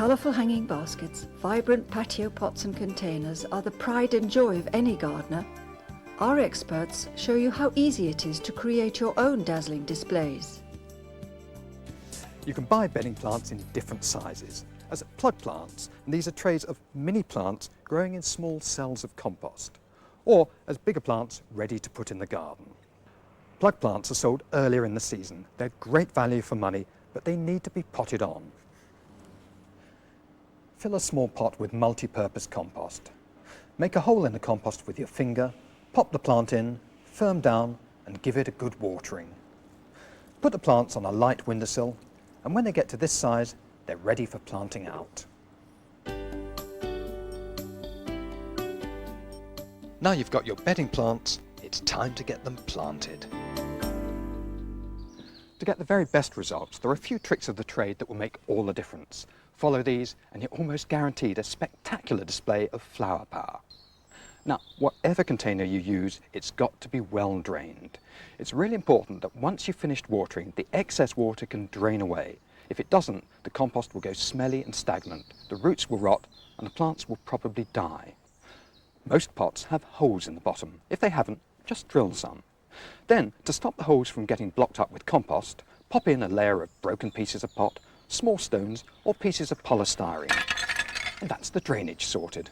colourful hanging baskets, vibrant patio pots and containers are the pride and joy of any gardener, our experts show you how easy it is to create your own dazzling displays. You can buy bedding plants in different sizes, as plug plants, and these are trays of mini plants growing in small cells of compost, or as bigger plants ready to put in the garden. Plug plants are sold earlier in the season. They're great value for money, but they need to be potted on. Fill a small pot with multi-purpose compost. Make a hole in the compost with your finger, pop the plant in, firm down, and give it a good watering. Put the plants on a light windowsill, and when they get to this size, they're ready for planting out. Now you've got your bedding plants, it's time to get them planted. To get the very best results, there are a few tricks of the trade that will make all the difference. Follow these and you're almost guaranteed a spectacular display of flower power. Now, whatever container you use, it's got to be well drained. It's really important that once you've finished watering, the excess water can drain away. If it doesn't, the compost will go smelly and stagnant, the roots will rot, and the plants will probably die. Most pots have holes in the bottom. If they haven't, just drill some. Then, to stop the holes from getting blocked up with compost, pop in a layer of broken pieces of pot, small stones, or pieces of polystyrene. And that's the drainage sorted.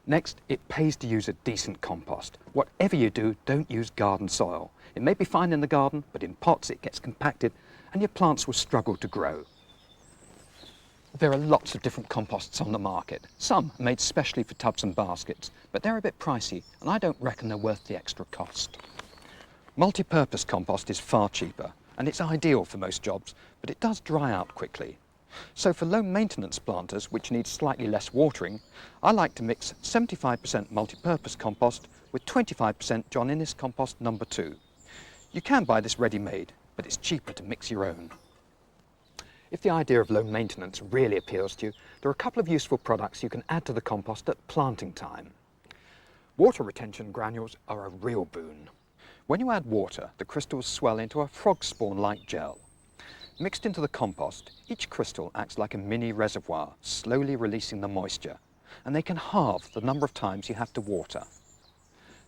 Next, it pays to use a decent compost. Whatever you do, don't use garden soil. It may be fine in the garden, but in pots it gets compacted and your plants will struggle to grow. There are lots of different composts on the market. Some are made specially for tubs and baskets, but they're a bit pricey and I don't reckon they're worth the extra cost. Multi-purpose compost is far cheaper and it's ideal for most jobs, but it does dry out quickly. So for low maintenance planters, which need slightly less watering, I like to mix 75% multi-purpose compost with 25% John Innes compost number 2. You can buy this ready-made, but it's cheaper to mix your own. If the idea of low maintenance really appeals to you, there are a couple of useful products you can add to the compost at planting time. Water retention granules are a real boon. When you add water, the crystals swell into a frog spawn-like gel. Mixed into the compost, each crystal acts like a mini reservoir, slowly releasing the moisture, and they can halve the number of times you have to water.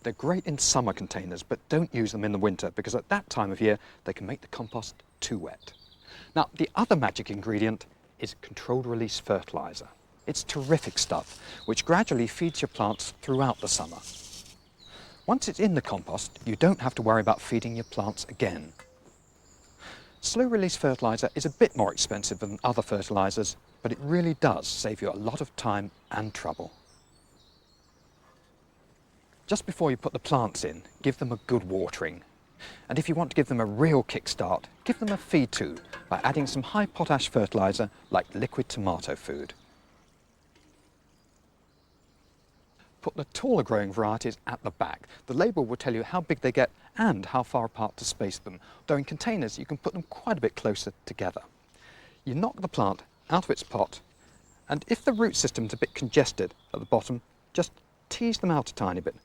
They're great in summer containers, but don't use them in the winter because at that time of year they can make the compost too wet. Now, the other magic ingredient is controlled release fertilizer. It's terrific stuff, which gradually feeds your plants throughout the summer. Once it's in the compost, you don't have to worry about feeding your plants again. Slow release fertilizer is a bit more expensive than other fertilizers, but it really does save you a lot of time and trouble. Just before you put the plants in, give them a good watering. And if you want to give them a real kickstart, give them a feed too by adding some high potash fertilizer like liquid tomato food. Put the taller growing varieties at the back. The label will tell you how big they get and how far apart to space them, though in containers you can put them quite a bit closer together. You knock the plant out of its pot, and if the root system's a bit congested at the bottom, just tease them out a tiny bit,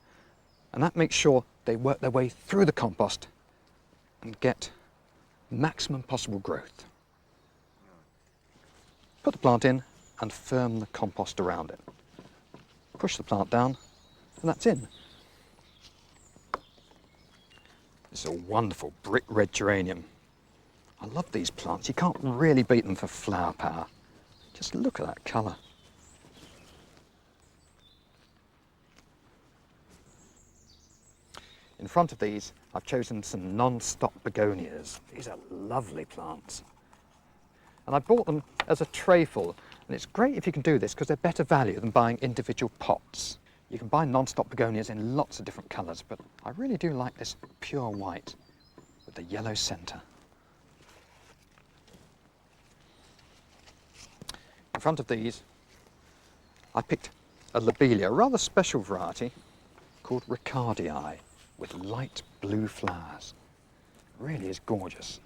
and that makes sure they work their way through the compost and get maximum possible growth. Put the plant in and firm the compost around it. Push the plant down, and that's in. This is a wonderful brick red geranium. I love these plants. You can't really beat them for flower power. Just look at that colour. In front of these, I've chosen some non-stop begonias. These are lovely plants. And I bought them as a trayful, and it's great if you can do this because they're better value than buying individual pots. You can buy non-stop begonias in lots of different colours, but I really do like this pure white with the yellow centre. In front of these, I picked a lobelia, a rather special variety called Ricardii, with light blue flowers. It really is gorgeous.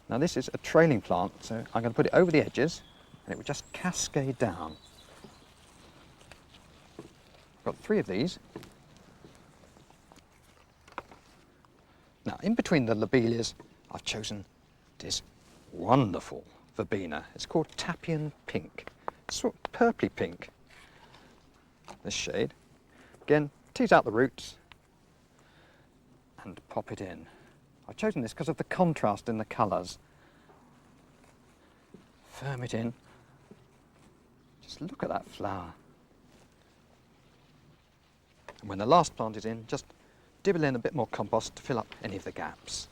Now this is a trailing plant, so I'm going to put it over the edges and it will just cascade down. Got 3 of these. Now in between the lobelias I've chosen this wonderful verbena. It's called Tapion Pink. It's sort of purpley pink, this shade. Again, tease out the roots and pop it in. I've chosen this because of the contrast in the colours. Firm it in. Just look at that flower. And when the last plant is in, just dibble in a bit more compost to fill up any of the gaps.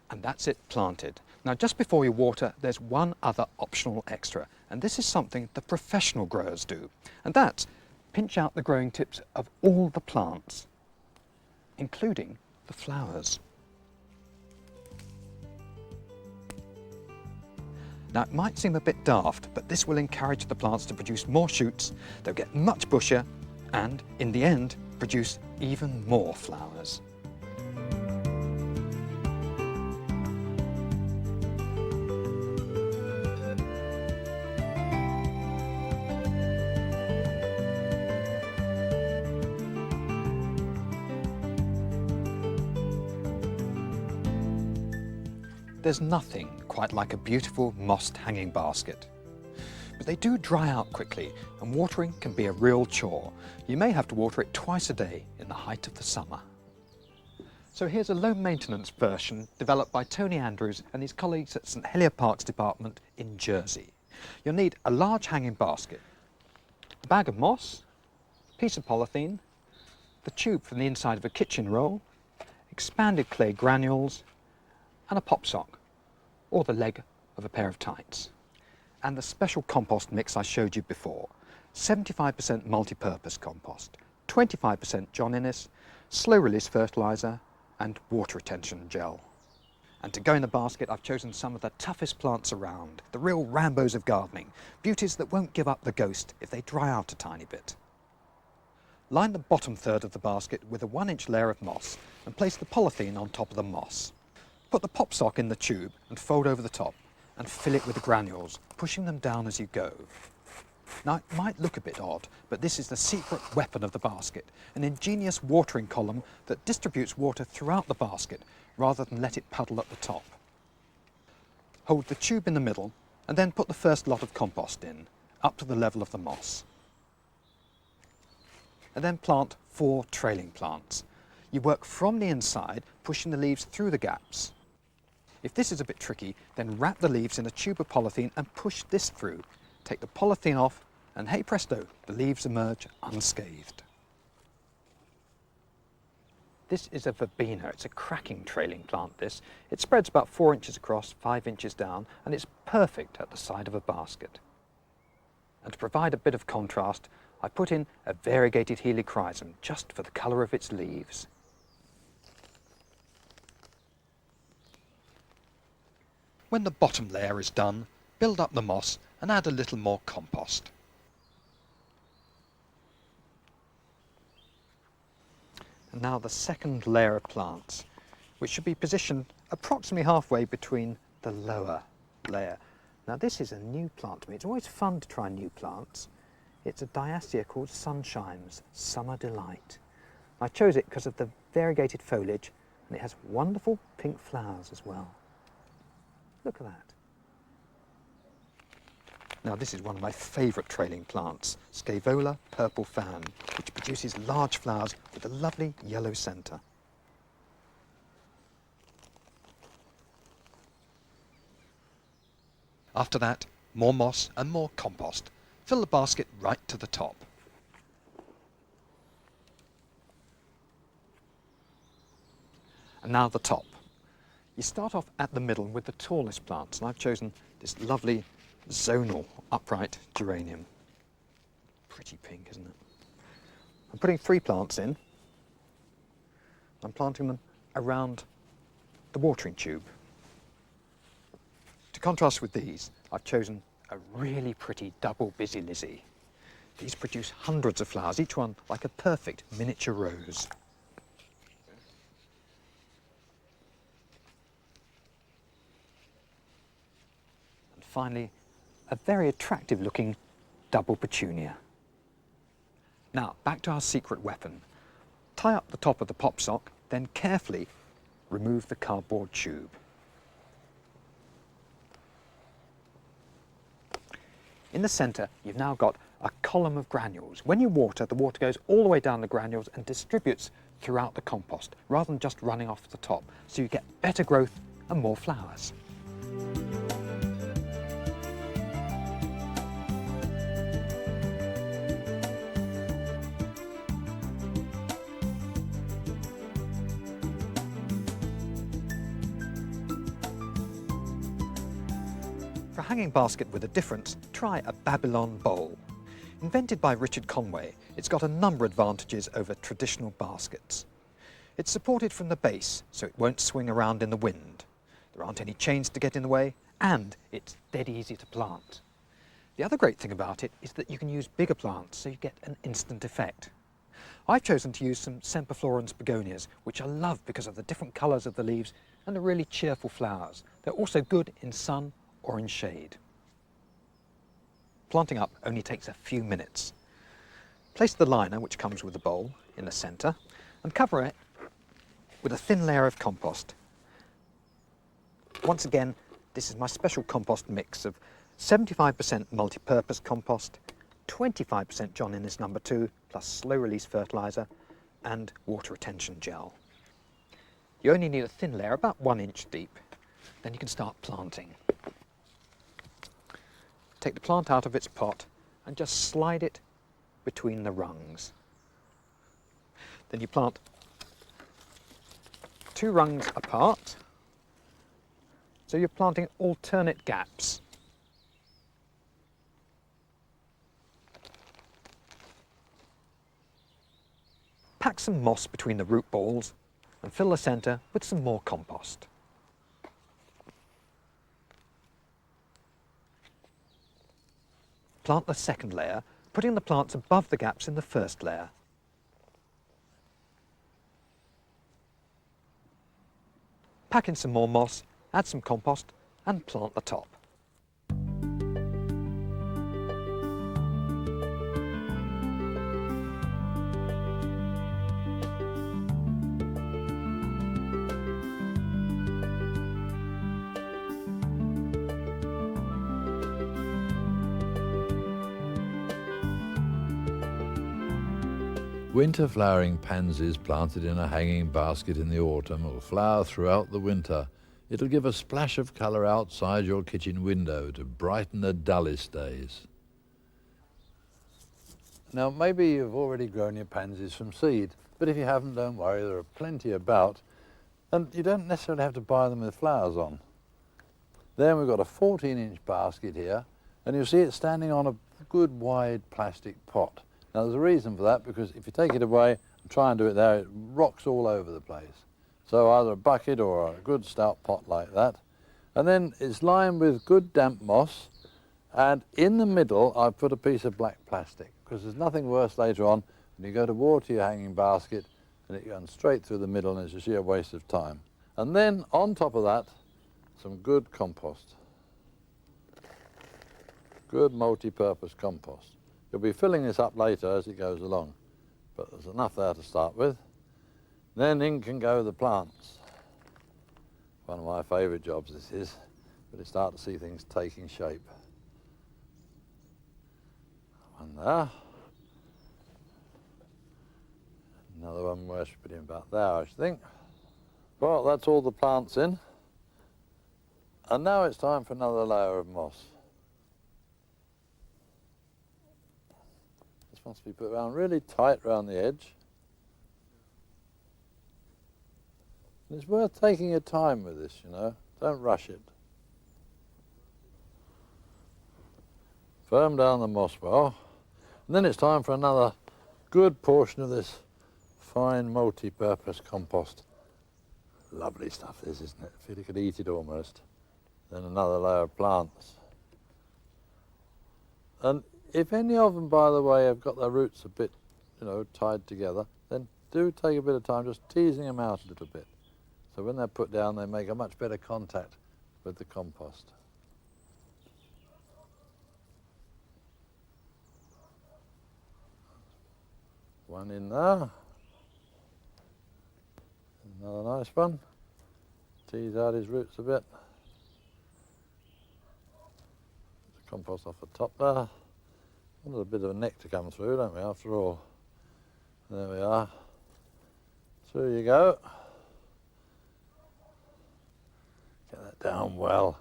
And that's it planted. Now just before you water, there's one other optional extra, and this is something the professional growers do, and that's pinch out the growing tips of all the plants, including the flowers. Now it might seem a bit daft, but this will encourage the plants to produce more shoots, they'll get much bushier, and in the end, produce even more flowers. There's nothing quite like a beautiful mossed hanging basket. But they do dry out quickly, and watering can be a real chore. You may have to water it twice a day in the height of the summer. So here's a low maintenance version developed by Tony Andrews and his colleagues at St Helier Parks Department in Jersey. You'll need a large hanging basket, a bag of moss, a piece of polythene, the tube from the inside of a kitchen roll, expanded clay granules, and a pop sock, or the leg of a pair of tights. And the special compost mix I showed you before, 75% multi-purpose compost, 25% John Innes, slow release fertiliser, and water retention gel. And to go in the basket, I've chosen some of the toughest plants around, the real Rambos of gardening, beauties that won't give up the ghost if they dry out a tiny bit. Line the bottom third of the basket with a 1-inch layer of moss and place the polythene on top of the moss. Put the pop sock in the tube and fold over the top and fill it with the granules, pushing them down as you go. Now it might look a bit odd, but this is the secret weapon of the basket, an ingenious watering column that distributes water throughout the basket rather than let it puddle at the top. Hold the tube in the middle and then put the first lot of compost in, up to the level of the moss. And then plant 4 trailing plants. You work from the inside, pushing the leaves through the gaps. If this is a bit tricky, then wrap the leaves in a tube of polythene and push this through. Take the polythene off and hey presto, the leaves emerge unscathed. This is a verbena. It's a cracking trailing plant, this. It spreads about 4 inches across, 5 inches down, and it's perfect at the side of a basket. And to provide a bit of contrast, I put in a variegated helichrysum just for the colour of its leaves. When the bottom layer is done, build up the moss and add a little more compost. And now the second layer of plants, which should be positioned approximately halfway between the lower layer. Now this is a new plant to me. It's always fun to try new plants. It's a diastia called Sunshine's Summer Delight. I chose it because of the variegated foliage, and it has wonderful pink flowers as well. Look at that. Now this is one of my favourite trailing plants, Scaevola purple fan, which produces large flowers with a lovely yellow centre. After that, more moss and more compost. Fill the basket right to the top. And now the top. You start off at the middle with the tallest plants, and I've chosen this lovely zonal upright geranium. Pretty pink, isn't it? I'm putting 3 plants in. I'm planting them around the watering tube. To contrast with these, I've chosen a really pretty double busy lizzie. These produce hundreds of flowers, each one like a perfect miniature rose. And finally, a very attractive looking double petunia. Now, back to our secret weapon. Tie up the top of the pop sock Then carefully remove the cardboard tube. In the centre, you've now got a column of granules. When you water, the water goes all the way down the granules and distributes throughout the compost, rather than just running off the top, so you get better growth and more flowers. For a hanging basket with a difference, try a Babylon bowl. Invented by Richard Conway, it's got a number of advantages over traditional baskets. It's supported from the base, so it won't swing around in the wind. There aren't any chains to get in the way, and it's dead easy to plant. The other great thing about it is that you can use bigger plants, so you get an instant effect. I've chosen to use some Semperflorens begonias, which I love because of the different colours of the leaves and the really cheerful flowers. They're also good in sun or in shade. Planting up only takes a few minutes. Place the liner, which comes with the bowl, in the centre and cover it with a thin layer of compost. Once again, this is my special compost mix of 75% multi-purpose compost, 25% John Innes No. 2 plus slow release fertiliser and water retention gel. You only need a thin layer, about 1 inch deep. Then you can start planting. Take the plant out of its pot and just slide it between the rungs. Then you plant 2 rungs apart, so you're planting alternate gaps. Pack some moss between the root balls and fill the centre with some more compost. Plant the second layer, putting the plants above the gaps in the first layer. Pack in some more moss, add some compost and plant the top. Winter flowering pansies planted in a hanging basket in the autumn will flower throughout the winter. It'll give a splash of colour outside your kitchen window to brighten the dullest days. Now maybe you've already grown your pansies from seed, but if you haven't, don't worry, there are plenty about, and you don't necessarily have to buy them with flowers on. Then we've got a 14-inch basket here, and you'll see it standing on a good wide plastic pot. Now there's a reason for that, because if you take it away and try and do it there, it rocks all over the place. So either a bucket or a good stout pot like that. And then it's lined with good damp moss, and in the middle I've put a piece of black plastic, because there's nothing worse later on when you go to water your hanging basket and it goes straight through the middle and it's a sheer waste of time. And then on top of that, some good compost. Good multi-purpose compost. You'll be filling this up later as it goes along, but there's enough there to start with. Then in can go the plants. One of my favourite jobs this is, but you start to see things taking shape. One there. Another one where I should put in about there, I should think. Well, that's all the plants in. And now it's time for another layer of moss. This wants to be put around really tight around the edge. And it's worth taking your time with this, you know. Don't rush it. Firm down the moss well. And then it's time for another good portion of this fine multi-purpose compost. Lovely stuff this, isn't it? I feel you could eat it almost. Then another layer of plants. And if any of them, by the way, have got their roots a bit, you know, tied together, then do take a bit of time just teasing them out a little bit. So when they're put down, they make a much better contact with the compost. One in there. Another nice one. Tease out his roots a bit. The compost off the top there. Want a bit of a neck to come through, don't we, after all? There we are. Through you go. Get that down well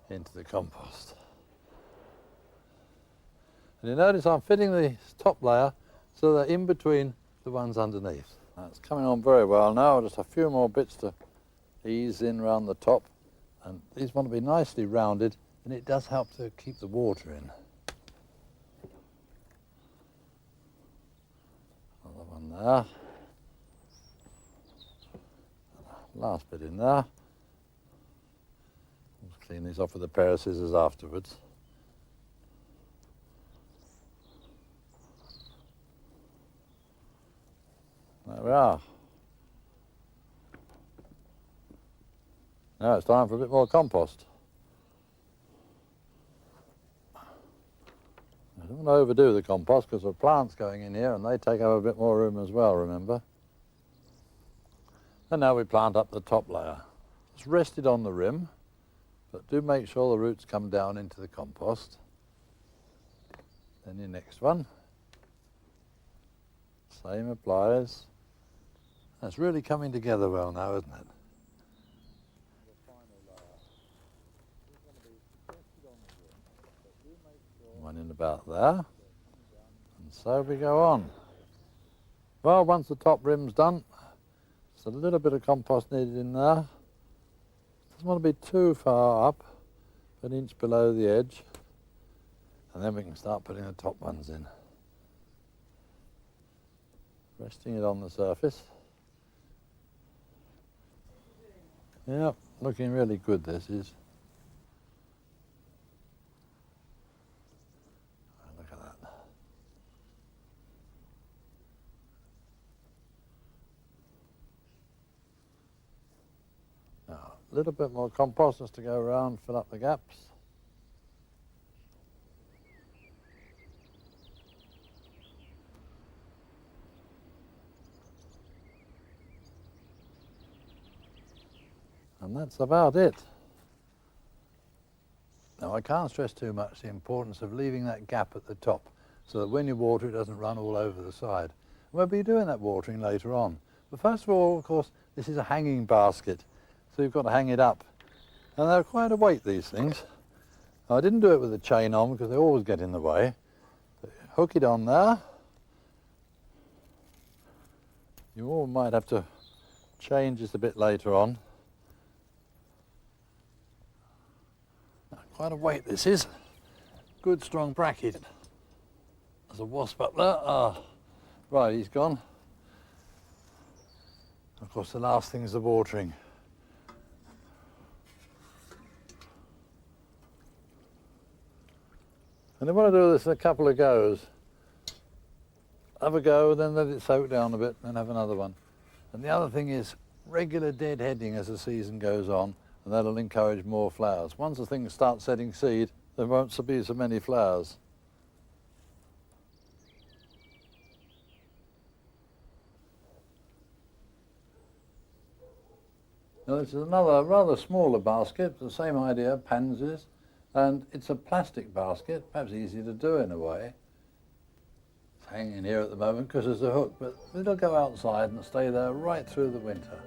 into the compost. And you notice I'm fitting the top layer so they're in between the ones underneath. Now it's coming on very well now, just a few more bits to ease in around the top. And these want to be nicely rounded, and it does help to keep the water in. Another one there. Last bit in there. Let's clean these off with a pair of scissors afterwards. There we are. Now it's time for a bit more compost. I don't want to overdo the compost because the plants going in here and they take up a bit more room as well, remember? And now we plant up the top layer. It's rested on the rim, but do make sure the roots come down into the compost. Then your next one. Same applies. That's really coming together well now, isn't it? One in about there. And so we go on. Well, once the top rim's done, there's a little bit of compost needed in there. Doesn't want to be too far up, an inch below the edge. And then we can start putting the top ones in. Resting it on the surface. Yeah, looking really good this is. Look at that. Now, a little bit more compost just to go around, fill up the gaps. And that's about it. Now I can't stress too much the importance of leaving that gap at the top so that when you water it doesn't run all over the side. We'll be doing that watering later on. But first of all, of course, this is a hanging basket, so you've got to hang it up. And they're quite a weight, these things. Now, I didn't do it with a chain on because they always get in the way. But hook it on there. You all might have to change this a bit later on. Quite a weight this is. Good strong bracket. There's a wasp up there. Ah, right, he's gone. Of course, the last thing is the watering. And I want to do this in a couple of goes. Have a go, then let it soak down a bit, then have another one. And the other thing is regular deadheading as the season goes on. And that'll encourage more flowers. Once the things start setting seed, there won't be so many flowers. Now this is another rather smaller basket, the same idea, pansies, and it's a plastic basket, perhaps easy to do in a way. It's hanging here at the moment because there's a hook, but it'll go outside and stay there right through the winter.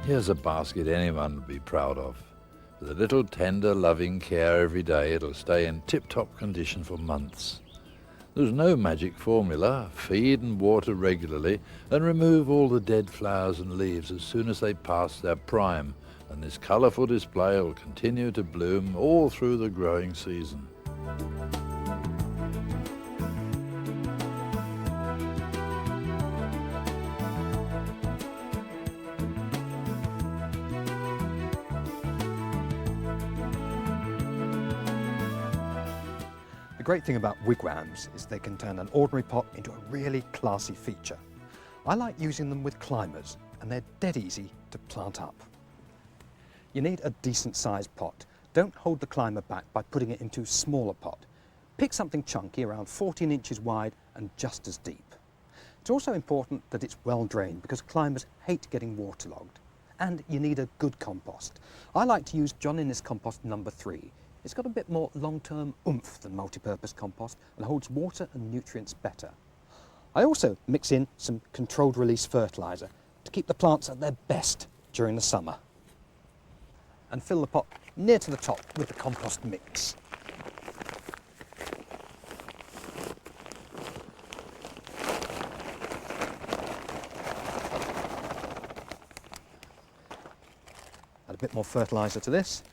Here's a basket anyone would be proud of. With a little tender, loving care every day, it'll stay in tip-top condition for months. There's no magic formula. Feed and water regularly and remove all the dead flowers and leaves as soon as they pass their prime, and this colourful display will continue to bloom all through the growing season. The great thing about wigwams is they can turn an ordinary pot into a really classy feature. I like using them with climbers, and they're dead easy to plant up. You need a decent sized pot. Don't hold the climber back by putting it into a smaller pot. Pick something chunky around 14 inches wide and just as deep. It's also important that it's well drained because climbers hate getting waterlogged. And you need a good compost. I like to use John Innes compost number 3. It's got a bit more long-term oomph than multi-purpose compost and holds water and nutrients better. I also mix in some controlled release fertiliser to keep the plants at their best during the summer. And fill the pot near to the top with the compost mix. Add a bit more fertiliser to this.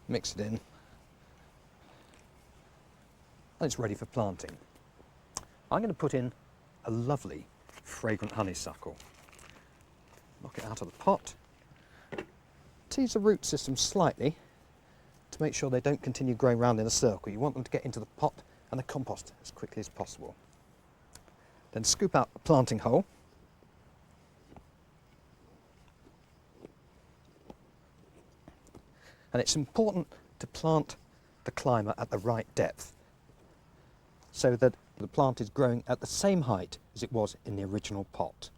Mix it in. And it's ready for planting. I'm going to put in a lovely fragrant honeysuckle. Knock it out of the pot. Tease the root system slightly to make sure they don't continue growing round in a circle. You want them to get into the pot and the compost as quickly as possible. Then scoop out a planting hole. And it's important to plant the climber at the right depth so that the plant is growing at the same height as it was in the original pot.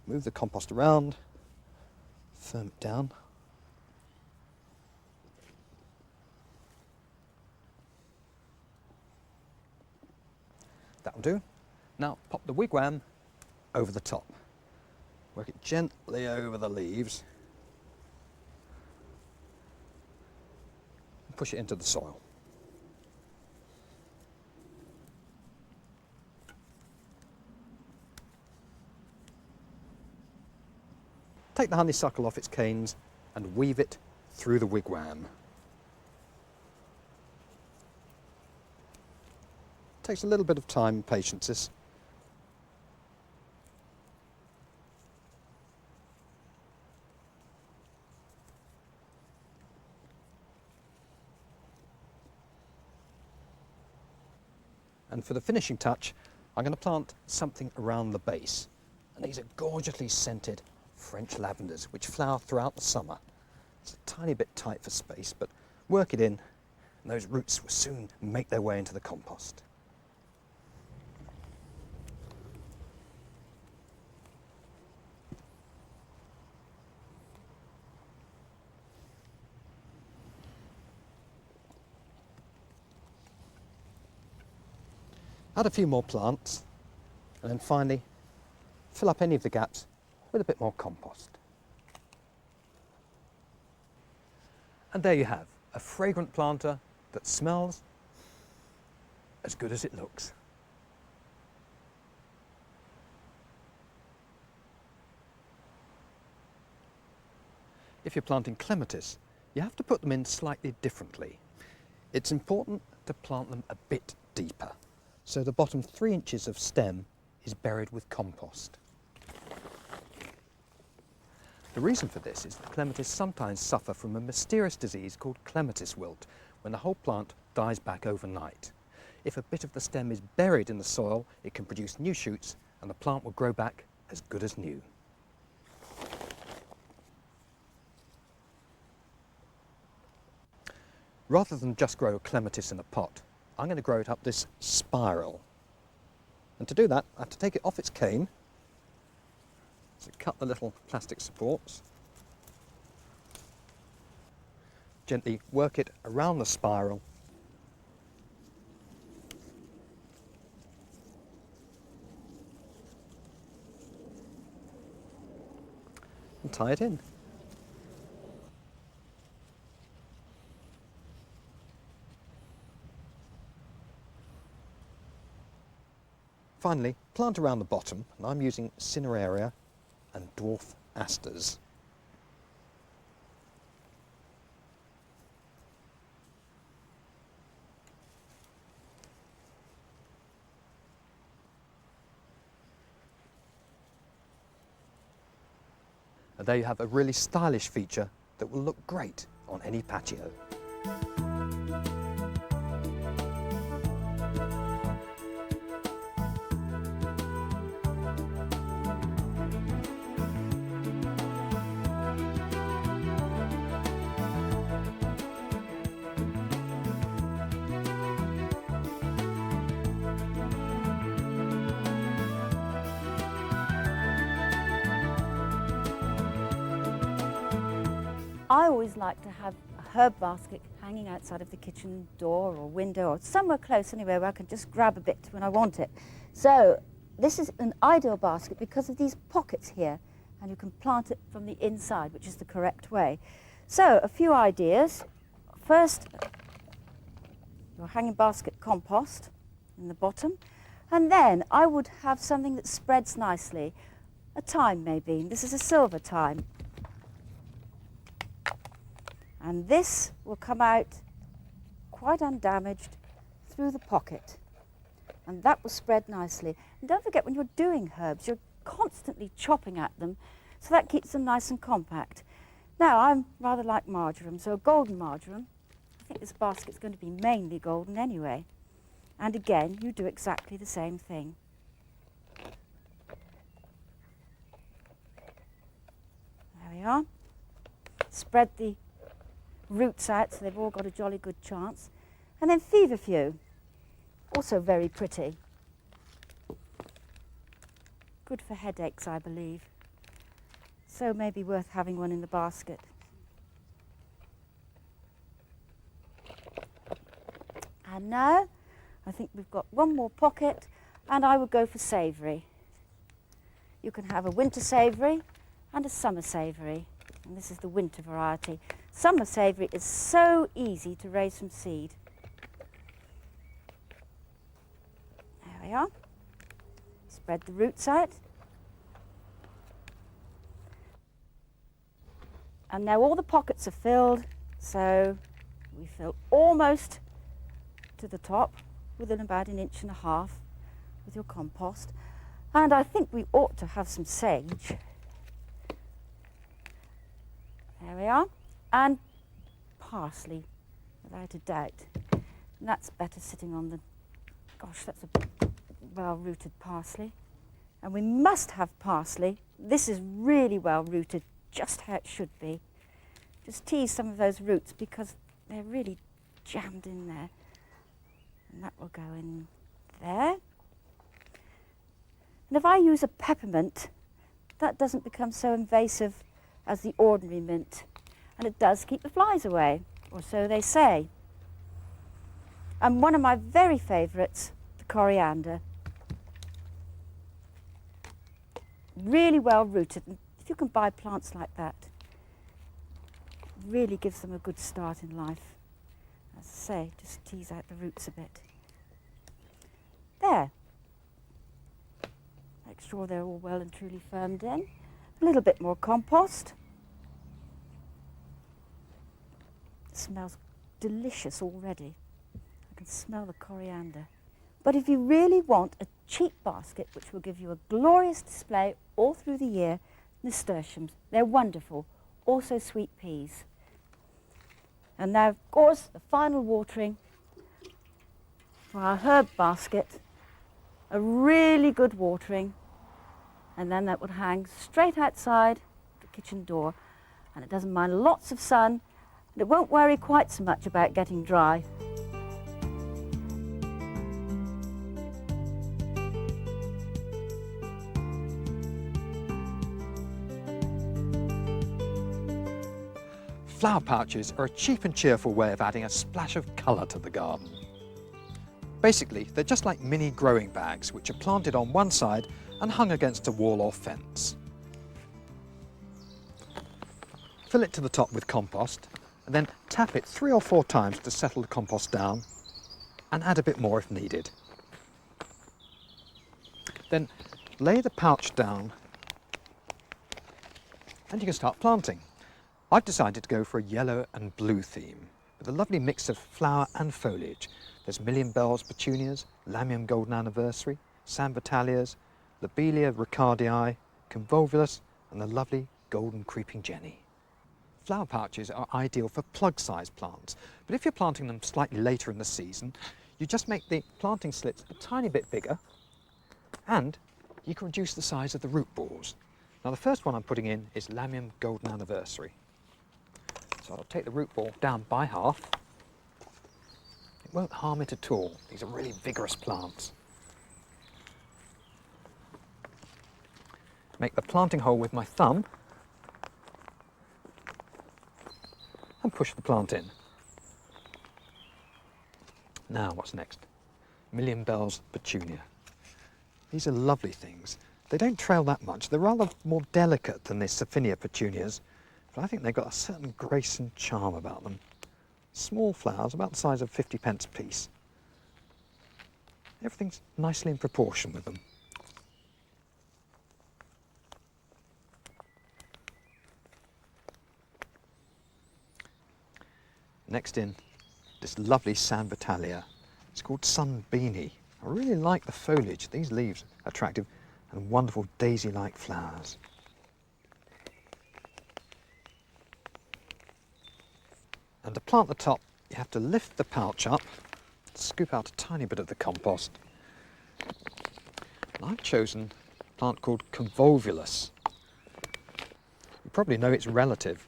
Move the compost around, firm it down. That'll do. Now pop the wigwam over the top. Work it gently over the leaves. And push it into the soil. Take the honeysuckle off its canes and weave it through the wigwam. Takes a little bit of time and patience, this. And for the finishing touch, I'm going to plant something around the base. And these are gorgeously scented French lavenders, which flower throughout the summer. It's a tiny bit tight for space, but work it in, and those roots will soon make their way into the compost. Add a few more plants, and then finally fill up any of the gaps with a bit more compost. And there you have a fragrant planter that smells as good as it looks. If you're planting clematis, you have to put them in slightly differently. It's important to plant them a bit deeper, so the bottom 3 inches of stem is buried with compost. The reason for this is that clematis sometimes suffer from a mysterious disease called clematis wilt, when the whole plant dies back overnight. If a bit of the stem is buried in the soil, it can produce new shoots and the plant will grow back as good as new. Rather than just grow a clematis in a pot, I'm going to grow it up this spiral. And to do that, I have to take it off its cane. So cut the little plastic supports. Gently work it around the spiral. And tie it in. Finally, plant around the bottom, and I'm using Cineraria and dwarf asters. And there you have a really stylish feature that will look great on any patio. I always like to have a herb basket hanging outside of the kitchen door or window or somewhere close anywhere where I can just grab a bit when I want it. So this is an ideal basket because of these pockets here, and you can plant it from the inside, which is the correct way. So a few ideas. First, your hanging basket compost in the bottom, and then I would have something that spreads nicely. A thyme maybe. This is a silver thyme. And this will come out quite undamaged through the pocket. And that will spread nicely. And don't forget, when you're doing herbs, you're constantly chopping at them, so that keeps them nice and compact. Now, I'm rather like marjoram, so a golden marjoram. I think this basket's going to be mainly golden anyway. And again, you do exactly the same thing. There we are. Spread the roots out so they've all got a jolly good chance. And then feverfew, also very pretty. Good for headaches, I believe. So maybe worth having one in the basket. And now, I think we've got one more pocket, and I would go for savoury. You can have a winter savoury and a summer savoury, and this is the winter variety. Summer savoury is so easy to raise from seed. There we are. Spread the roots out. And now all the pockets are filled, so we fill almost to the top, within about 1.5 inches with your compost. And I think we ought to have some sage. There we are. And parsley, without a doubt. And that's better sitting on the, gosh, that's a well-rooted parsley. And we must have parsley. This is really well-rooted, just how it should be. Just tease some of those roots because they're really jammed in there. And that will go in there. And if I use a peppermint, that doesn't become so invasive as the ordinary mint. And it does keep the flies away, or so they say. And one of my very favourites, the coriander. Really well rooted. And if you can buy plants like that, it really gives them a good start in life. As I say, just tease out the roots a bit. There. Make sure they're all well and truly firmed in. A little bit more compost. It smells delicious already. I can smell the coriander. But if you really want a cheap basket which will give you a glorious display all through the year, nasturtiums, they're wonderful. Also sweet peas. And now, of course, the final watering for our herb basket. A really good watering, and then that would hang straight outside the kitchen door, and it doesn't mind lots of sun, and it won't worry quite so much about getting dry. Flower pouches are a cheap and cheerful way of adding a splash of colour to the garden. Basically, they're just like mini growing bags which are planted on one side and hung against a wall or fence. Fill it to the top with compost and then tap it 3 or 4 times to settle the compost down, and add a bit more if needed. Then lay the pouch down and you can start planting. I've decided to go for a yellow and blue theme with a lovely mix of flower and foliage. There's Million Bells petunias, Lamium Golden Anniversary, San Vitalias, Lobelia ricardii, Convolvulus, and the lovely Golden Creeping Jenny. Flower pouches are ideal for plug-sized plants, but if you're planting them slightly later in the season, you just make the planting slits a tiny bit bigger, and you can reduce the size of the root balls. Now the first one I'm putting in is Lamium Golden Anniversary. So I'll take the root ball down by half. It won't harm it at all. These are really vigorous plants. Make the planting hole with my thumb. and push the plant in. Now what's next? Million Bells Petunia. These are lovely things. They don't trail that much. They're rather more delicate than the Saphinia petunias, but I think they've got a certain grace and charm about them. Small flowers, about the size of 50p a piece. Everything's nicely in proportion with them. Next in, this lovely San Vitalia. It's called Sun Beanie. I really like the foliage. These leaves are attractive and wonderful daisy-like flowers. And to plant the top, you have to lift the pouch up, scoop out a tiny bit of the compost. And I've chosen a plant called Convolvulus. You probably know its relative,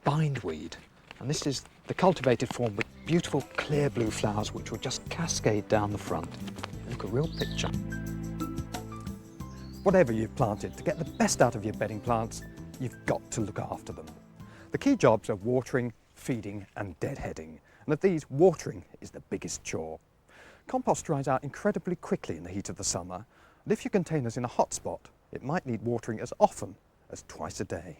bindweed. And this is the cultivated form with beautiful clear blue flowers which will just cascade down the front. Look, a real picture. Whatever you've planted, to get the best out of your bedding plants, you've got to look after them. The key jobs are watering, feeding and deadheading. And of these, watering is the biggest chore. Compost dries out incredibly quickly in the heat of the summer, and if your container's in a hot spot, it might need watering as often as twice a day.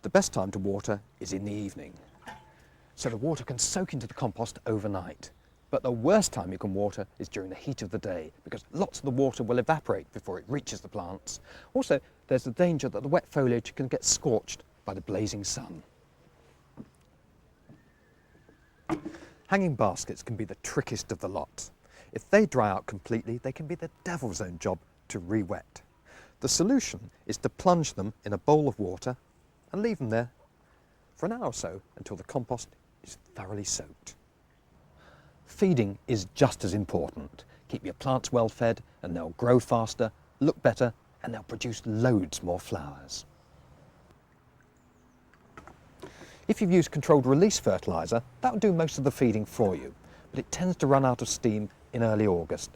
The best time to water is in the evening, so the water can soak into the compost overnight. But the worst time you can water is during the heat of the day, because lots of the water will evaporate before it reaches the plants. Also, there's the danger that the wet foliage can get scorched by the blazing sun. Hanging baskets can be the trickiest of the lot. If they dry out completely, they can be the devil's own job to re-wet. The solution is to plunge them in a bowl of water and leave them there for an hour or so until the compost is thoroughly soaked. Feeding is just as important. Keep your plants well fed and they'll grow faster, look better, and they'll produce loads more flowers. If you've used controlled release fertiliser, that'll do most of the feeding for you, but it tends to run out of steam in early August.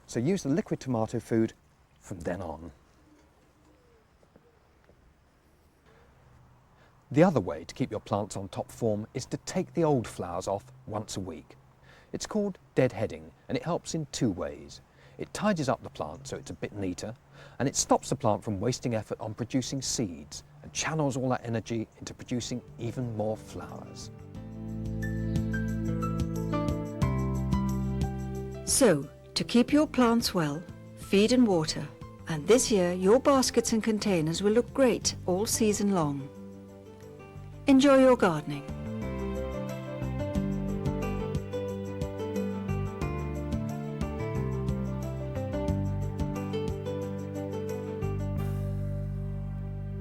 So use the liquid tomato food from then on. The other way to keep your plants on top form is to take the old flowers off once a week. It's called deadheading, and it helps in two ways. It tidies up the plant so it's a bit neater, and it stops the plant from wasting effort on producing seeds and channels all that energy into producing even more flowers. So, to keep your plants well, feed and water, and this year your baskets and containers will look great all season long. Enjoy your gardening.